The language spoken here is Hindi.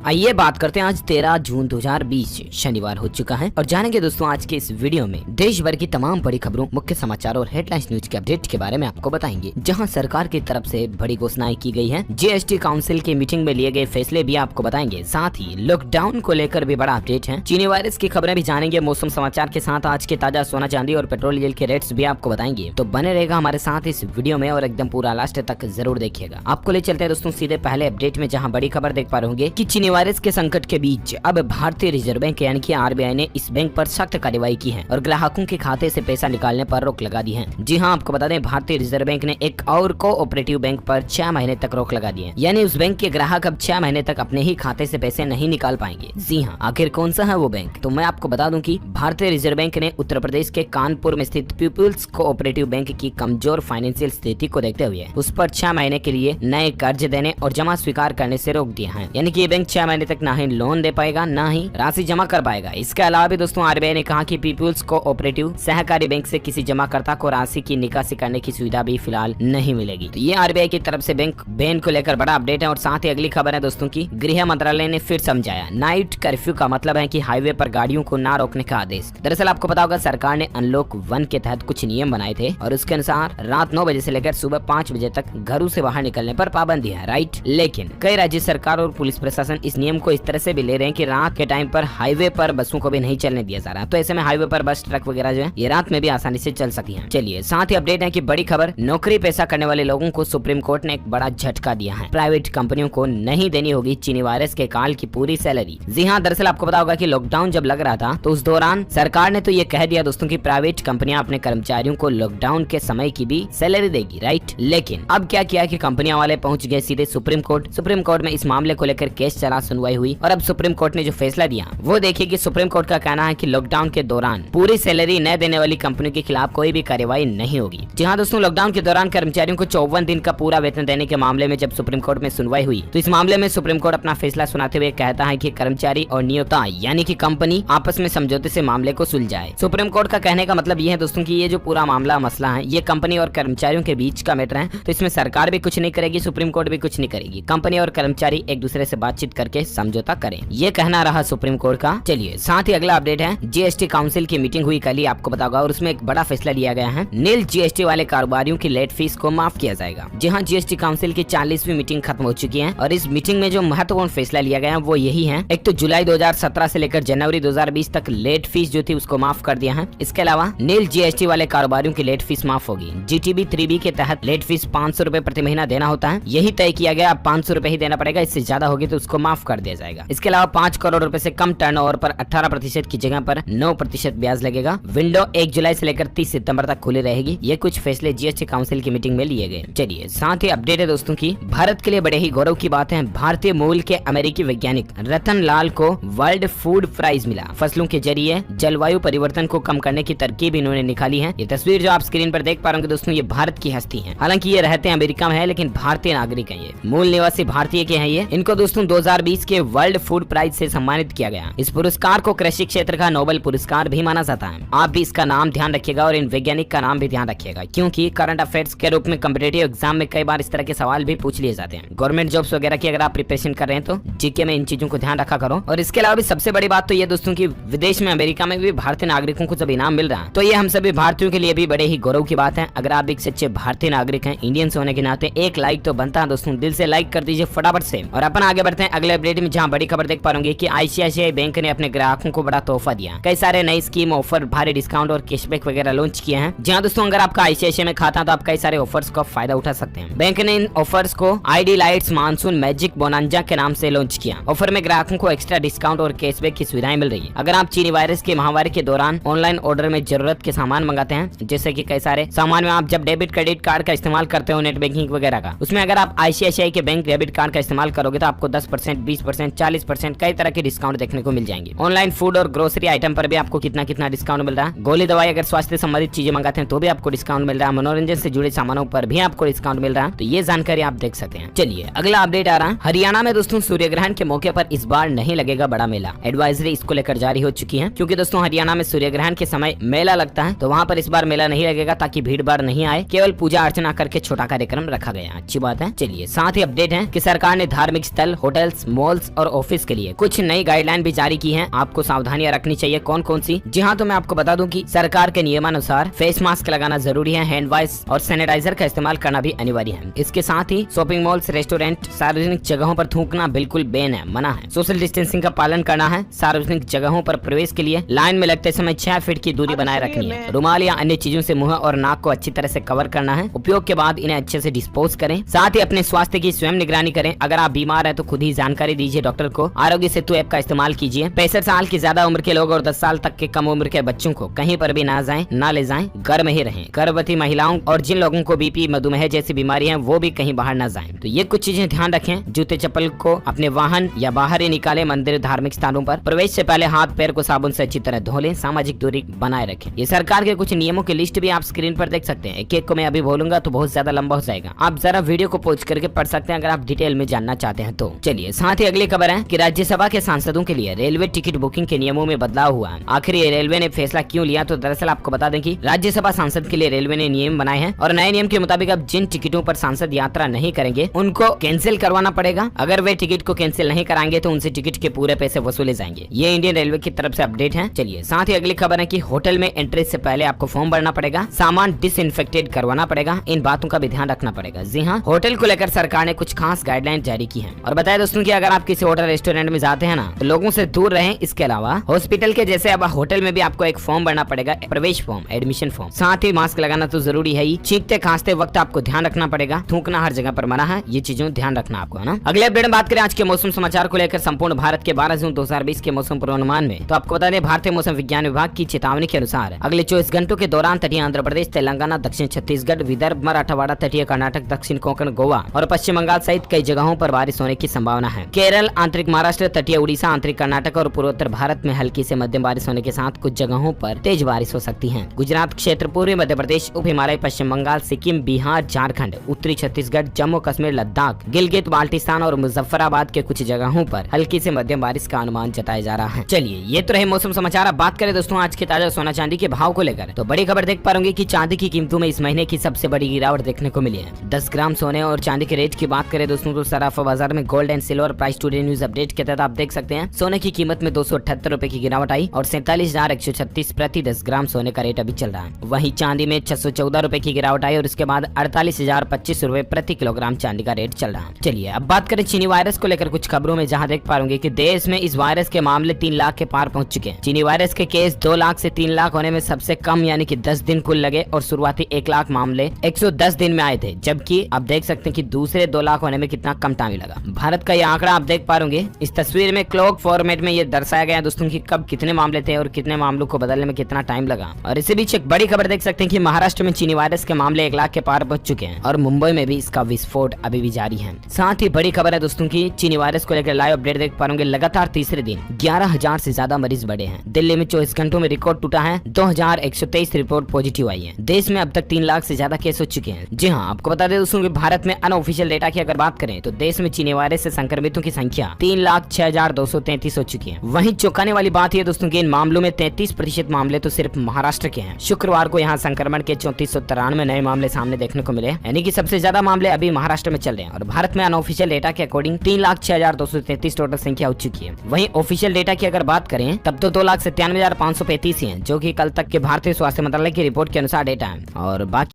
आइए बात करते हैं आज 13 जून 2020 शनिवार हो चुका है और जानेंगे दोस्तों आज के इस वीडियो में देश भर की तमाम बड़ी खबरों, मुख्य समाचार और हेडलाइंस न्यूज के अपडेट के बारे में आपको बताएंगे। जहां सरकार की तरफ से बड़ी घोषणाएं की गई हैं, जीएसटी काउंसिल की मीटिंग में लिए गए फैसले भी आपको बताएंगे। साथ ही लॉकडाउन को लेकर भी बड़ा अपडेट है, चीनी वायरस की खबरें भी जानेंगे। मौसम समाचार के साथ आज के ताजा सोना चांदी और पेट्रोल डीजल के रेट्स भी आपको बताएंगे। तो बने रहेगा हमारे साथ इस वीडियो में और एकदम पूरा लास्ट तक जरूर देखिएगा। आपको ले चलते हैं दोस्तों सीधे पहले अपडेट में, जहाँ बड़ी खबर देख पा रहे होंगे कि चीनी वायरस के संकट के बीच अब भारतीय रिजर्व बैंक यानी कि आरबीआई ने इस बैंक पर सख्त कार्रवाई की है और ग्राहकों के खाते से पैसा निकालने पर रोक लगा दी है। जी हां, आपको बता दें भारतीय रिजर्व बैंक ने एक और कोऑपरेटिव बैंक पर 6 महीने तक रोक लगा दी है, यानी उस बैंक के ग्राहक अब 6 महीने तक अपने ही खाते से पैसे नहीं निकाल पाएंगे। जी हां, आखिर कौन सा है वो बैंक? तो मैं आपको बता दूं कि भारतीय रिजर्व बैंक ने उत्तर प्रदेश के कानपुर में स्थित पीपुल्स कोऑपरेटिव बैंक की कमजोर फाइनेंशियल स्थिति को देखते हुए उस पर 6 महीने के लिए नए कर्ज देने और जमा स्वीकार करने से रोक दिया है। यानी कि ये बैंक 6 महीने तक ना ही लोन दे पाएगा ना ही राशि जमा कर पाएगा। इसके अलावा भी दोस्तों आरबीआई ने कहा कि पीपुल्स कोऑपरेटिव सहकारी बैंक से किसी जमाकर्ता को राशि की निकासी करने की सुविधा भी फिलहाल नहीं मिलेगी। तो ये आरबीआई की तरफ से बैंक बैन को लेकर बड़ा अपडेट है। और साथ ही अगली खबर है दोस्तों की गृह मंत्रालय ने फिर समझाया, नाइट कर्फ्यू का मतलब है कि हाईवे पर गाड़ियों को ना रोकने का आदेश। दरअसल आपको पता होगा सरकार ने अनलॉक 1 के तहत कुछ नियम बनाए थे और उसके अनुसार रात 9 बजे से लेकर सुबह 5 बजे तक घरों से बाहर निकलने पर पाबंदी है, राइट। लेकिन कई राज्य सरकार और पुलिस प्रशासन इस नियम को इस तरह से भी ले रहे हैं कि रात के टाइम पर हाईवे पर बसों को भी नहीं चलने दिया जा रहा। तो ऐसे में हाईवे पर बस ट्रक वगैरह जो है ये रात में भी आसानी से चल सकती हैं। चलिए साथ ही अपडेट है कि बड़ी खबर, नौकरी पेशा करने वाले लोगों को सुप्रीम कोर्ट ने एक बड़ा झटका दिया है। प्राइवेट कंपनियों को नहीं देनी होगी चीनी वायरस के काल की पूरी सैलरी। जी हाँ, दरअसल आपको पता होगा कि लॉकडाउन जब लग रहा था तो उस दौरान सरकार ने तो ये कह दिया दोस्तों की प्राइवेट कंपनियां अपने कर्मचारियों को लॉकडाउन के समय की भी सैलरी देगी, राइट। लेकिन अब क्या किया कि कंपनियां वाले पहुंच गए सीधे सुप्रीम कोर्ट में इस मामले को लेकर केस चला, सुनवाई हुई और अब सुप्रीम कोर्ट ने जो फैसला दिया वो देखिए कि सुप्रीम कोर्ट का कहना है कि लॉकडाउन के दौरान पूरी सैलरी न देने वाली कंपनियों के खिलाफ कोई भी कार्रवाई नहीं होगी। जी हाँ दोस्तों, लॉकडाउन के दौरान कर्मचारियों को 54 दिन का पूरा वेतन देने के मामले में जब सुप्रीम कोर्ट में सुनवाई हुई तो इस मामले में सुप्रीम कोर्ट अपना फैसला सुनाते हुए कहता है कि कर्मचारी और नियोक्ता यानी कि कंपनी आपस में समझौते से मामले को सुलझाए। सुप्रीम कोर्ट का कहने का मतलब ये है दोस्तों की ये जो पूरा मामला मसला है ये कंपनी और कर्मचारियों के बीच का मैटर है, तो इसमें सरकार भी कुछ नहीं करेगी, सुप्रीम कोर्ट भी कुछ नहीं करेगी। कंपनी और कर्मचारी एक दूसरे से बातचीत करके समझौता करें, ये कहना रहा सुप्रीम कोर्ट का। चलिए साथ ही अगला अपडेट है, जीएसटी काउंसिल की मीटिंग हुई कल ही, आपको पता होगा, और उसमें एक बड़ा फैसला लिया गया है, नील जीएसटी वाले कारोबारियों की लेट फीस को माफ किया जाएगा। जी हाँ, जीएसटी काउंसिल की 40वीं मीटिंग खत्म हो चुकी है और इस मीटिंग में जो महत्वपूर्ण फैसला लिया गया है वो यही है, एक तो जुलाई 2017 से लेकर जनवरी 2020 तक लेट फीस जो थी उसको माफ कर दिया है। इसके अलावा नील जीएसटी वाले कारोबारियों की लेट फीस माफ होगी। जीटीबी 3B के तहत लेट फीस 500 रुपए प्रति महीना देना होता है, यही तय किया गया। अब 500 रुपए ही देना पड़ेगा, इससे ज्यादा होगी तो उसको माफ कर दिया जाएगा। इसके अलावा 5 करोड़ रुपए से कम टर्नओवर पर 18% की जगह पर 9% ब्याज लगेगा। विंडो 1 जुलाई से लेकर 30 सितंबर तक खुली रहेगी। ये कुछ फैसले जीएसटी काउंसिल की मीटिंग में लिए गए। चलिए साथ ही अपडेट है दोस्तों की भारत के लिए बड़े ही गौरव की बात है, भारतीय मूल के अमेरिकी वैज्ञानिक रतन लाल को वर्ल्ड फूड प्राइज मिला। फसलों के जरिए जलवायु परिवर्तन को कम करने की तरकीब इन्होंने निकाली है। ये तस्वीर जो आप स्क्रीन पर देख पा रहे होंगे दोस्तों, ये भारत की हस्ती है। हालांकि ये रहते हैं अमेरिका में है लेकिन भारतीय नागरिक है, ये मूल निवासी भारतीय के हैं। ये इनको दोस्तों 2020 के वर्ल्ड फूड प्राइज से सम्मानित किया गया। इस पुरस्कार को कृषि क्षेत्र का नोबेल पुरस्कार भी माना जाता है। आप भी इसका नाम ध्यान रखिएगा और इन वैज्ञानिक का नाम भी ध्यान रखिएगा, क्योंकि करंट अफेयर्स के रूप में कॉम्पिटिटिव एग्जाम में कई बार इस तरह के सवाल भी पूछ लिए जाते हैं। गवर्नमेंट जॉब्स वगैरह की अगर आप प्रिपरेशन कर रहे हैं तो जीके में इन चीजों को ध्यान रखा करो। और इसके अलावा भी सबसे बड़ी बात तो ये दोस्तों की विदेश में अमेरिका में भी भारतीय नागरिकों को जब इनाम मिल रहा है तो ये हम सभी भारतीयों के लिए भी बड़े ही गौरव की बात है। अगर आप एक सच्चे भारतीय नागरिक हैं, इंडियंस होने के नाते एक लाइक तो बनता है दोस्तों, दिल से लाइक कर दीजिए फटाफट से। और अपन आगे बढ़ते हैं अगले अपडेट में, जहां बड़ी खबर देख पा रहे कि आईसीआईसीआई बैंक ने अपने ग्राहकों को बड़ा तोहफा दिया। कई सारे नई स्कीम, ऑफर, भारी डिस्काउंट और कैशबैक वगैरह लॉन्च किए हैं। जहां दोस्तों अगर आपका आईसीआईसीआई में खाता है तो आप कई सारे ऑफर्स का फायदा उठा सकते हैं। बैंक ने इन ऑफर्स को ID lights monsoon magic bonanza के नाम से लॉन्च किया। ऑफर में ग्राहकों को एक्स्ट्रा डिस्काउंट और कैशबैक की सुविधाएं मिल रही है। अगर आप चीनी वायरस की महामारी के दौरान ऑनलाइन ऑर्डर में जरूरत के सामान मंगाते हैं, जैसे कि कई सारे सामान में आप जब डेबिट क्रेडिट कार्ड का इस्तेमाल करते हो नेट बैंकिंग वगैरह का, उसमें अगर आप आईसीआईसीआई के बैंक डेबिट कार्ड का इस्तेमाल करोगे तो आपको 10%, 20%, 40% कई तरह के डिस्काउंट देखने को मिल जाएंगे। ऑनलाइन फूड और ग्रोसरी आइटम पर भी आपको कितना कितना डिस्काउंट मिल रहा है। गोली दवाई अगर स्वास्थ्य संबंधित चीजें मंगाते हैं तो भी आपको डिस्काउंट मिल रहा है। मनोरंजन से जुड़े सामानों पर भी आपको डिस्काउंट मिल रहा है, तो ये जानकारी आप देख सकते हैं। चलिए अगला अपडेट आ रहा है, हरियाणा में दोस्तों सूर्य ग्रहण के मौके पर इस बार नहीं लगेगा बड़ा मेला। एडवाइजरी इसको लेकर जारी हो चुकी है, क्योंकि दोस्तों हरियाणा में सूर्य ग्रहण के समय मेला लगता है, तो वहाँ पर इस बार मेला नहीं लगेगा ताकि भीड़ भाड़ नहीं आए, केवल पूजा अर्चना करके छोटा कार्यक्रम रखा गया। अच्छी बात है। चलिए साथ ही अपडेट है कि सरकार ने धार्मिक स्थल, होटल्स, मॉल्स और ऑफिस के लिए कुछ नई गाइडलाइन भी जारी की है। आपको सावधानियां रखनी चाहिए। कौन कौन सी? जी हाँ, तो मैं आपको बता दूं कि सरकार के नियमानुसार फेस मास्क लगाना जरूरी है, हैंड वॉश और सैनिटाइजर का इस्तेमाल करना भी अनिवार्य है। इसके साथ ही शॉपिंग मॉल्स, रेस्टोरेंट, सार्वजनिक जगहों पर थूकना बिल्कुल बैन है, मना है। सोशल डिस्टेंसिंग का पालन करना है। सार्वजनिक जगहों पर प्रवेश के लिए लाइन में लगते समय 6 फीट की दूरी बनाए रखनी है। रुमाल या अन्य चीजों से मुंह और नाक को अच्छी तरह से कवर करना है। उपयोग के बाद इन्हें अच्छे से डिस्पोज करें। साथ ही अपने स्वास्थ्य की स्वयं निगरानी करें। अगर आप बीमार है तो खुद ही जानकारी दीजिए डॉक्टर को। आरोग्य सेतु ऐप का इस्तेमाल कीजिए। 65 साल की ज्यादा उम्र के लोग और 10 साल तक के कम उम्र के बच्चों को कहीं पर भी ना जाएं, ना ले जाएं, घर में ही रहें। गर्भवती महिलाओं और जिन लोगों को बीपी, मधुमेह जैसी बीमारी है वो भी कहीं बाहर ना जाएं। तो ये कुछ चीजें ध्यान रखें। जूते चप्पल को अपने वाहन या बाहर ही निकालें। मंदिर, धार्मिक स्थानों पर प्रवेश से पहले हाथ पैर को साबुन से अच्छी तरह धो लें। सामाजिक दूरी बनाए रखें। ये सरकार के कुछ नियमों की लिस्ट भी आप स्क्रीन पर देख सकते हैं। एक एक को मैं अभी बोलूंगा तो बहुत ज्यादा लंबा हो जाएगा। आप जरा वीडियो को पॉज करके पढ़ सकते हैं अगर आप डिटेल में जानना चाहते हैं तो। चलिए, साथ ही अगली खबर है कि राज्यसभा के सांसदों के लिए रेलवे टिकट बुकिंग के नियमों में बदलाव हुआ है। आखिर ये रेलवे ने फैसला क्यों लिया? तो दरअसल आपको बता दें कि राज्यसभा सांसद के लिए रेलवे ने नियम बनाए हैं और नए नियम के मुताबिक अब जिन टिकटों पर सांसद यात्रा नहीं करेंगे उनको कैंसिल करवाना पड़ेगा। अगर वे टिकट को कैंसिल नहीं कराएंगे तो उनसे टिकट के पूरे पैसे वसूले जाएंगे। ये इंडियन रेलवे की तरफ से अपडेट है। चलिए, साथ ही अगली खबर है कि होटल में एंट्री से पहले आपको फॉर्म भरना पड़ेगा, सामान डिसइंफेक्टेड करवाना पड़ेगा। इन बातों का भी ध्यान रखना पड़ेगा। जी हाँ, होटल को लेकर सरकार ने कुछ खास गाइडलाइन जारी की है। और बताया दोस्तों कि अगर आप किसी होटल रेस्टोरेंट में जाते हैं ना तो लोगों से दूर रहें। इसके अलावा हॉस्पिटल के जैसे अब होटल में भी आपको एक फॉर्म भरना पड़ेगा, प्रवेश फॉर्म, एडमिशन फॉर्म। साथ ही मास्क लगाना तो जरूरी है ही। छींकते खांसते वक्त आपको ध्यान रखना पड़ेगा। थूकना हर जगह पर मना है। ये चीजों ध्यान रखना आपको, है ना। अगले अपडेट में बात करें आज के मौसम समाचार को लेकर संपूर्ण भारत के 12 जून 2020 के मौसम पूर्वानुमान में, तो आपको बता दें भारतीय मौसम विज्ञान विभाग की चेतावनी के अनुसार अगले 24 घंटों के दौरान तटीय आंध्र प्रदेश, तेलंगाना, दक्षिण छत्तीसगढ़, विदर्भ, मराठवाड़ा, तटीय कर्नाटक, दक्षिण कोंकण, गोवा और पश्चिम बंगाल सहित कई जगहों पर बारिश होने की संभावना है। केरल, आंतरिक महाराष्ट्र, तटीय उड़ीसा, आंतरिक कर्नाटक और पूर्वोत्तर भारत में हल्की से मध्यम बारिश होने के साथ कुछ जगहों पर तेज बारिश हो सकती है। गुजरात क्षेत्र, पूर्वी मध्य प्रदेश, उप हिमालय, पश्चिम बंगाल, सिक्किम, बिहार, झारखंड, उत्तरी छत्तीसगढ़, जम्मू कश्मीर, लद्दाख, गिलगित बाल्टिस्तान और मुजफ्फराबाद के कुछ जगहों पर हल्की से मध्यम बारिश का अनुमान जताया जा रहा है। चलिए, ये तो रहे मौसम समाचार। अब बात करें दोस्तों आज के ताजा सोना चांदी के भाव को लेकर, तो बड़ी खबर देख पा रहे कि चांदी की कीमतों में इस महीने की सबसे बड़ी गिरावट देखने को मिली है। 10 ग्राम सोने और चांदी के रेट की बात करें दोस्तों तो सराफा बाजार में gold and silver price today news update के तहत आप देख सकते हैं सोने की कीमत में 278 रुपए की गिरावट आई और 47,136 प्रति 10 ग्राम सोने का रेट अभी चल रहा है। वहीं चांदी में 614 रुपए की गिरावट आई और इसके बाद 48,025 रुपए प्रति किलोग्राम चांदी का रेट चल रहा है। चलिए, अब बात करें चीनी वायरस को लेकर कुछ खबरों में, जहां देख पा रहे कि देश में इस वायरस के मामले 3 लाख के पार पहुंच चुके हैं। चीनी वायरस के केस 2 लाख से 3 लाख होने में सबसे कम यानी कि 10 दिन कुल लगे और शुरुआती 1 लाख मामले 110 दिन में आए थे, जबकि आप देख सकते हैं कि दूसरे 2 लाख होने में कितना कम टाइम लगा। भारत का ये आंकड़ा आप देख पा रहे इस तस्वीर में क्लॉक फॉर्मेट में ये दर्शाया गया दोस्तों कि कब कितने मामले थे और कितने मामलों को बदलने में कितना टाइम लगा। और इसी बीच एक बड़ी खबर देख सकते हैं कि महाराष्ट्र में चीनी वायरस के मामले 1 लाख के पार पहुंच चुके हैं और मुंबई में भी इसका विस्फोट अभी भी जारी है। साथ ही बड़ी खबर है दोस्तों की चीनी वायरस को लेकर लाइव अपडेट देख पा रहे लगातार तीसरे दिन 11,000 से ज्यादा मरीज बढ़े हैं। दिल्ली में 24 घंटों में रिकॉर्ड टूटा है। 2,123 रिपोर्ट पॉजिटिव आई है। देश में अब तक 3 लाख से ज्यादा केस हो चुके हैं। जी हाँ, आपको बता दें दोस्तों कि भारत में अनऑफिशियल डेटा की अगर बात करें तो देश में चीनी वायरस से संक्रमितों की संख्या 3,06,233 हो चुकी है। वहीं चौंकाने वाली बात यह दोस्तों कि इन मामलों में 33% मामले तो सिर्फ महाराष्ट्र के हैं। शुक्रवार को यहाँ संक्रमण के 3493 नए मामले सामने देखने को मिले, यानी कि सबसे ज्यादा मामले अभी महाराष्ट्र में चल रहे हैं। और भारत में अनऑफिशियल डेटा के अकॉर्डिंग 3,06,233 टोटल संख्या हो चुकी है। वहीं ऑफिशियल डेटा की अगर बात करें तब तो 2,97,535 ही है, जो कि कल तक के भारतीय स्वास्थ्य मंत्रालय की रिपोर्ट के अनुसार डेटा है। और बाकी